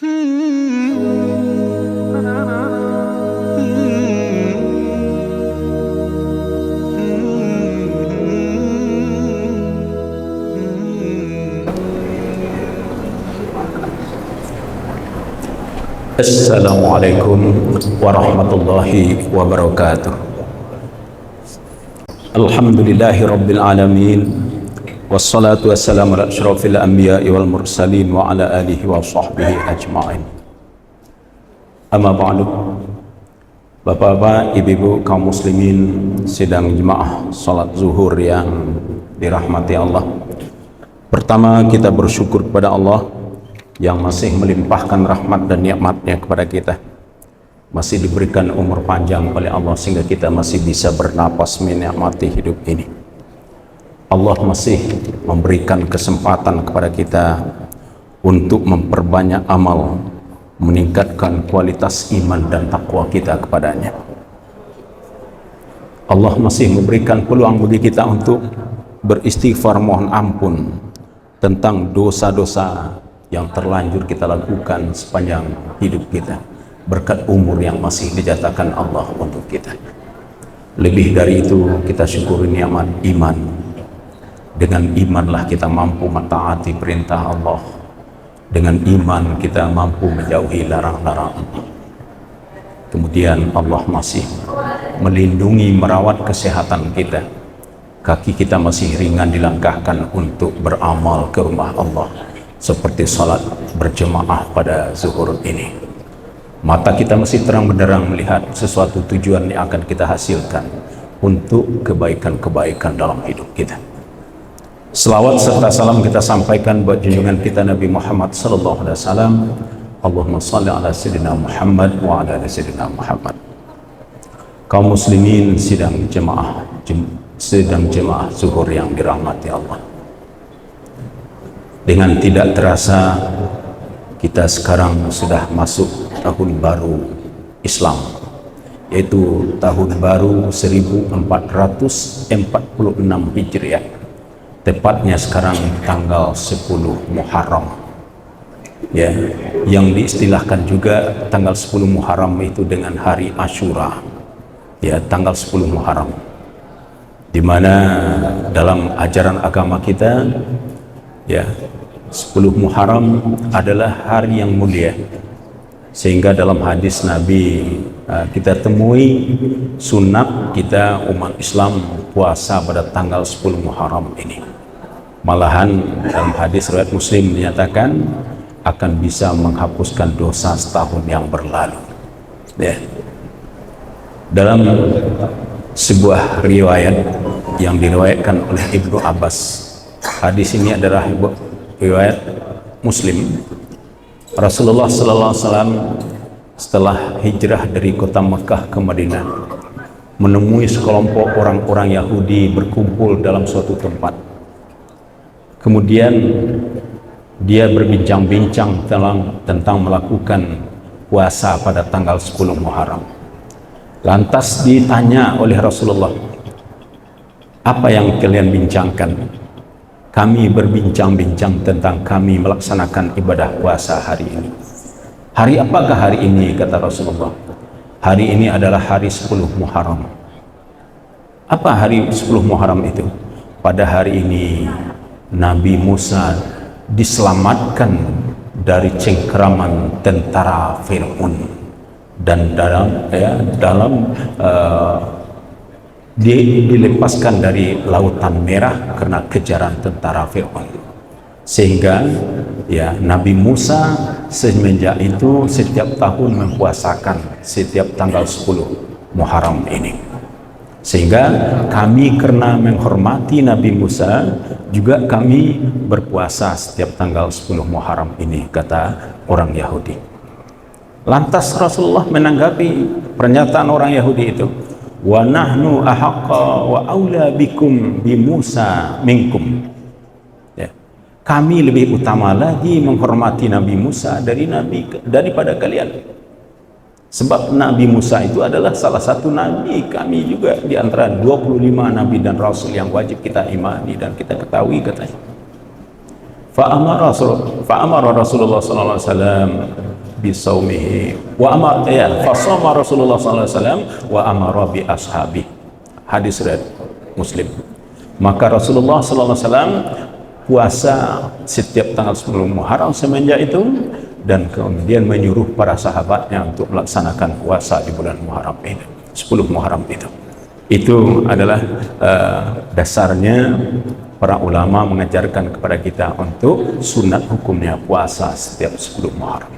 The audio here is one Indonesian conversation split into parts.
Assalamualaikum warahmatullahi wabarakatuh. Alhamdulillahi rabbil alamin, wassalatu wassalamu ala asyrafil anbiya'i wal mursalin wa ala alihi wa sahbihi ajma'in. Amma ba'du. Bapak-bapak, ibu-ibu kaum muslimin sidang jemaah salat zuhur yang dirahmati Allah. Pertama, kita bersyukur kepada Allah yang masih melimpahkan rahmat dan nikmatnya kepada kita, masih diberikan umur panjang oleh Allah sehingga kita masih bisa bernapas menikmati hidup ini. Allah masih memberikan kesempatan kepada kita untuk memperbanyak amal, meningkatkan kualitas iman dan takwa kita kepadanya. Allah masih memberikan peluang bagi kita untuk beristighfar, mohon ampun tentang dosa-dosa yang terlanjur kita lakukan sepanjang hidup kita, berkat umur yang masih dijatakan Allah untuk kita. Lebih dari itu, kita syukuri nikmat iman. Dengan imanlah kita mampu mentaati perintah Allah. Dengan iman kita mampu menjauhi larang-larang Allah. Kemudian Allah masih melindungi, merawat kesehatan kita. Kaki kita masih ringan dilangkahkan untuk beramal ke rumah Allah, seperti salat berjemaah pada zuhur ini. Mata kita masih terang benderang melihat sesuatu tujuan yang akan kita hasilkan untuk kebaikan-kebaikan dalam hidup kita. Selawat serta salam kita sampaikan buat junjungan kita Nabi Muhammad sallallahu alaihi wasallam. Allahumma shalli ala sayyidina Muhammad wa ala ali sayyidina Muhammad. Kaum muslimin sidang jemaah zuhur yang dirahmati Allah. Dengan tidak terasa kita sekarang sudah masuk tahun baru Islam, yaitu tahun baru 1446 Hijriah. Tepatnya sekarang tanggal 10 Muharram. Ya, yang diistilahkan juga tanggal 10 Muharram itu dengan hari Asyura. Ya, tanggal 10 Muharram. Di mana dalam ajaran agama kita, ya, 10 Muharram adalah hari yang mulia, sehingga dalam hadis Nabi kita temui sunat kita umat Islam puasa pada tanggal 10 Muharram ini. Malahan dalam hadis riwayat Muslim dinyatakan akan bisa menghapuskan dosa setahun yang berlalu. Ya. Dalam sebuah riwayat yang diriwayatkan oleh Ibnu Abbas, hadis ini adalah riwayat Muslim. Rasulullah sallallahu alaihi wasallam setelah hijrah dari kota Mekah ke Madinah menemui sekelompok orang-orang Yahudi berkumpul dalam suatu tempat. Kemudian dia berbincang-bincang tentang melakukan puasa pada tanggal 10 Muharram. Lantas ditanya oleh Rasulullah, "Apa yang kalian bincangkan?" "Kami berbincang-bincang tentang kami melaksanakan ibadah puasa hari ini." "Hari apakah hari ini?" kata Rasulullah. "Hari ini adalah hari 10 Muharram." "Apa hari 10 Muharram itu?" "Pada hari ini Nabi Musa diselamatkan dari cengkeraman tentara Fir'aun dan dilepaskan dari Lautan Merah karena kejaran tentara Fir'aun, sehingga ya Nabi Musa semenjak itu setiap tahun mempuasakan setiap tanggal 10 Muharram ini, sehingga kami karena menghormati Nabi Musa juga kami berpuasa setiap tanggal 10 Muharram ini, kata orang Yahudi. Lantas Rasulullah menanggapi pernyataan orang Yahudi itu, "Wa nahnu ahaqqa wa aula bikum bi Musa minkum." Ya. Kami lebih utama lagi menghormati Nabi Musa daripada kalian. Sebab Nabi Musa itu adalah salah satu nabi kami juga di antara 25 nabi dan rasul yang wajib kita imani dan kita ketahui, katanya. Fa'amara Rasulullah sallallahu alaihi wasallam bisaumihi wa amar ya fasama Rasulullah sallallahu alaihi wasallam wa amara bi ashabi. Hadis riwayat Muslim. Maka Rasulullah sallallahu alaihi wasallam puasa setiap tanggal 10 Muharram semenjak itu, dan kemudian menyuruh para sahabatnya untuk melaksanakan puasa di bulan Muharram itu, 10 Muharram itu. Itu adalah dasarnya para ulama mengajarkan kepada kita untuk sunat hukumnya puasa setiap 10 Muharram.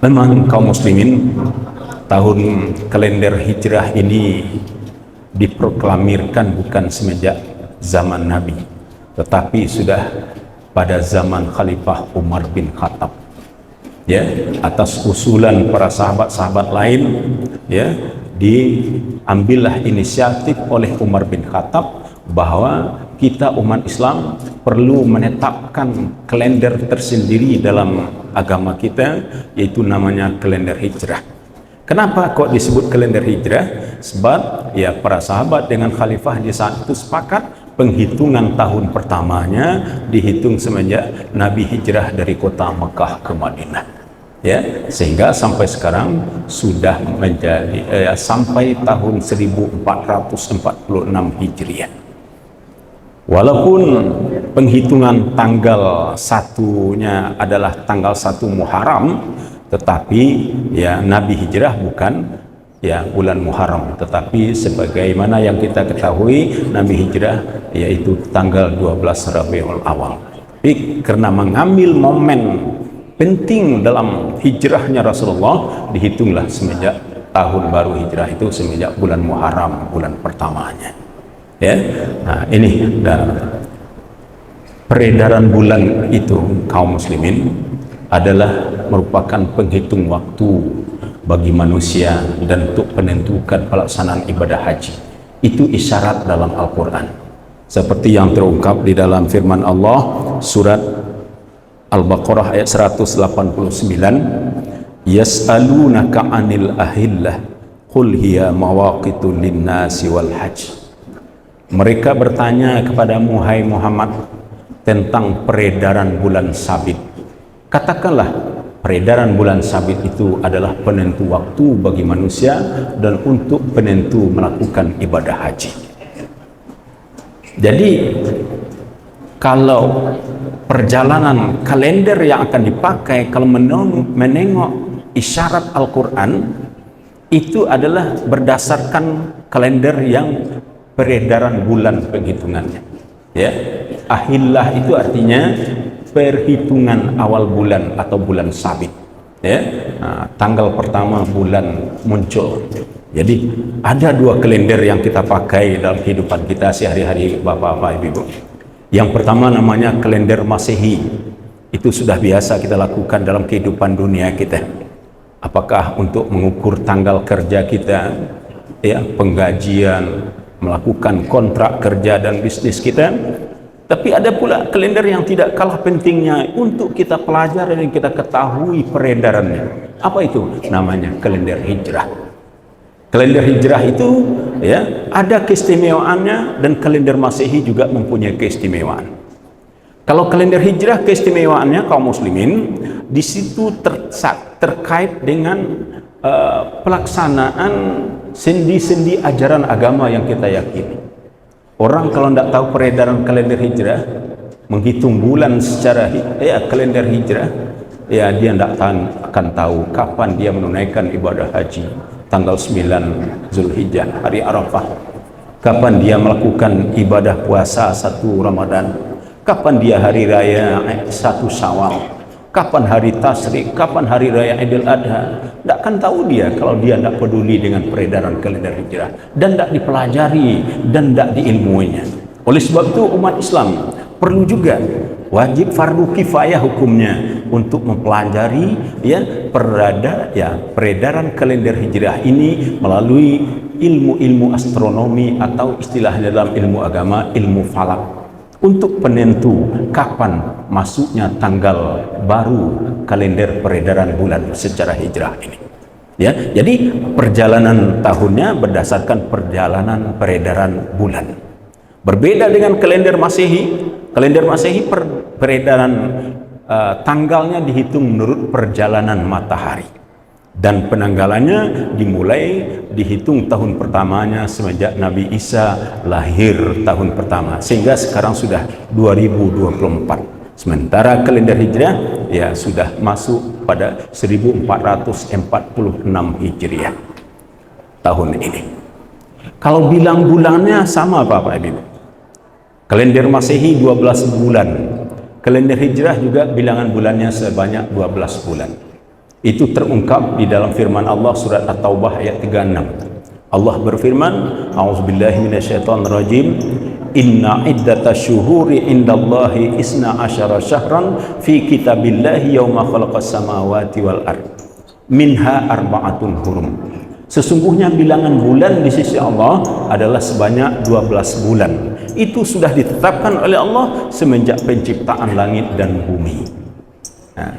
Memang kaum muslimin, tahun kalender hijrah ini diproklamirkan bukan semenjak zaman Nabi, tetapi sudah pada zaman Khalifah Umar bin Khattab, ya, atas usulan para sahabat-sahabat lain, ya, diambillah inisiatif oleh Umar bin Khattab bahwa kita umat Islam perlu menetapkan kalender tersendiri dalam agama kita, yaitu namanya kalender hijrah. Kenapa kok disebut kalender hijrah? Sebab ya para sahabat dengan khalifah di saat itu sepakat penghitungan tahun pertamanya dihitung semenjak Nabi hijrah dari kota Mekah ke Madinah, ya, sehingga sampai sekarang sudah menjadi sampai tahun 1446 Hijriah. Walaupun penghitungan tanggal satunya adalah tanggal 1 Muharram, tetapi ya Nabi hijrah bukan ya bulan Muharram, tetapi sebagaimana yang kita ketahui Nabi hijrah yaitu tanggal 12 Rabiul Awal. Tapi karena mengambil momen penting dalam hijrahnya Rasulullah, dihitunglah semenjak tahun baru hijrah itu semenjak bulan Muharram, bulan pertamanya, ya. Nah, ini peredaran bulan itu kaum muslimin adalah merupakan penghitung waktu bagi manusia dan untuk menentukan pelaksanaan ibadah haji. Itu isyarat dalam Al-Quran, seperti yang terungkap di dalam firman Allah surat Al-Baqarah ayat 189, yas'alunaka 'anil ahillah qul hiya mawaqitu lin-nasi wal hajj. Mereka bertanya kepadamu hai Muhammad tentang peredaran bulan sabit. Katakanlah, peredaran bulan sabit itu adalah penentu waktu bagi manusia dan untuk penentu melakukan ibadah haji. Jadi kalau perjalanan kalender yang akan dipakai kalau menengok isyarat Al-Quran, itu adalah berdasarkan kalender yang peredaran bulan penghitungannya, ya. Ahillah itu artinya perhitungan awal bulan atau bulan sabit, ya. Nah, tanggal pertama bulan muncul. Jadi ada dua kalender yang kita pakai dalam kehidupan kita sehari-hari, bapak-bapak, ibu-ibu. Yang pertama namanya kalender Masehi. Itu sudah biasa kita lakukan dalam kehidupan dunia kita. Apakah untuk mengukur tanggal kerja kita, ya, penggajian, melakukan kontrak kerja dan bisnis kita. Tapi ada pula kalender yang tidak kalah pentingnya untuk kita pelajari dan kita ketahui peredarannya. Apa itu? Namanya kalender hijrah. Kalender hijrah itu, ya, ada keistimewaannya, dan kalender Masehi juga mempunyai keistimewaan. Kalau kalender hijrah keistimewaannya kaum muslimin di situ terkait dengan pelaksanaan sendi-sendi ajaran agama yang kita yakini. Orang kalau tidak tahu peredaran kalender hijrah, menghitung bulan secara kalender hijrah, ya dia tidak akan tahu kapan dia menunaikan ibadah haji, tanggal 9 Zulhijjah, hari Arafah, kapan dia melakukan ibadah puasa 1 Ramadan, kapan dia hari raya 1 Syawal, kapan hari Tasyrik, kapan hari raya Idul Adha. Tidak akan tahu dia kalau dia tidak peduli dengan peredaran kalender hijrah dan tidak dipelajari dan tidak diilmuinya. Oleh sebab itu umat Islam perlu juga, wajib fardu kifayah hukumnya untuk mempelajari, ya, peredaran kalender hijrah ini melalui ilmu-ilmu astronomi atau istilahnya dalam ilmu agama ilmu falak, untuk penentu kapan masuknya tanggal baru kalender peredaran bulan secara hijrah ini, ya. Jadi perjalanan tahunnya berdasarkan perjalanan peredaran bulan. Berbeda dengan kalender Masehi. Kalender Masehi peredaran tanggalnya dihitung menurut perjalanan matahari, dan penanggalannya dimulai dihitung tahun pertamanya semenjak Nabi Isa lahir tahun pertama, sehingga sekarang sudah 2024. Sementara kalender Hijriah ya sudah masuk pada 1446 Hijriah tahun ini. Kalau bilang bulannya sama Bapak Ibu. Kalender Masehi 12 bulan. Kalender Hijrah juga bilangan bulannya sebanyak 12 bulan. Itu terungkap di dalam firman Allah surat At-Taubah ayat 36. Allah berfirman, A'udzubillahi minasyaitonirrajim, Inna iddatash syuhuri indallahi isna asyara syahran fi kitabillahi yauma khalaqas samawati wal ard minha arba'atun hurum. Sesungguhnya bilangan bulan di sisi Allah adalah sebanyak 12 bulan. Itu sudah ditetapkan oleh Allah semenjak penciptaan langit dan bumi. Nah,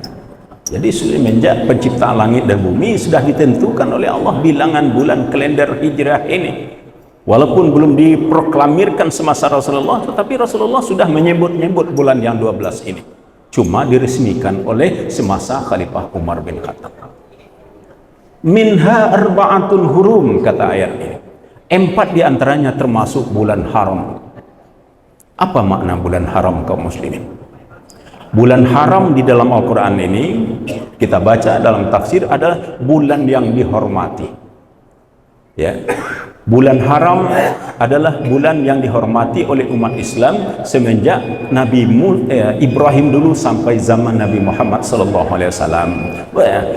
jadi semenjak penciptaan langit dan bumi sudah ditentukan oleh Allah bilangan bulan kalender Hijrah ini. Walaupun belum diproklamirkan semasa Rasulullah, tetapi Rasulullah sudah menyebut-nyebut bulan yang 12 ini. Cuma diresmikan oleh semasa Khalifah Umar bin Khattab. Minha arba'atun hurum, kata ayat ini. 4 diantaranya termasuk bulan haram. Apa makna bulan haram kaum muslimin? Bulan haram di dalam Al-Quran ini kita baca dalam tafsir adalah bulan yang dihormati. Ya, bulan haram adalah bulan yang dihormati oleh umat Islam semenjak Nabi Ibrahim dulu sampai zaman Nabi Muhammad SAW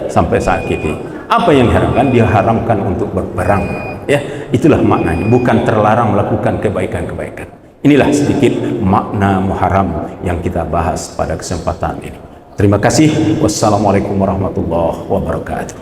sampai saat ini. Apa yang diharamkan? Diharamkan untuk berperang. Ya, itulah maknanya. Bukan terlarang melakukan kebaikan-kebaikan. Inilah sedikit makna Muharram yang kita bahas pada kesempatan ini. Terima kasih. Wassalamualaikum warahmatullahi wabarakatuh.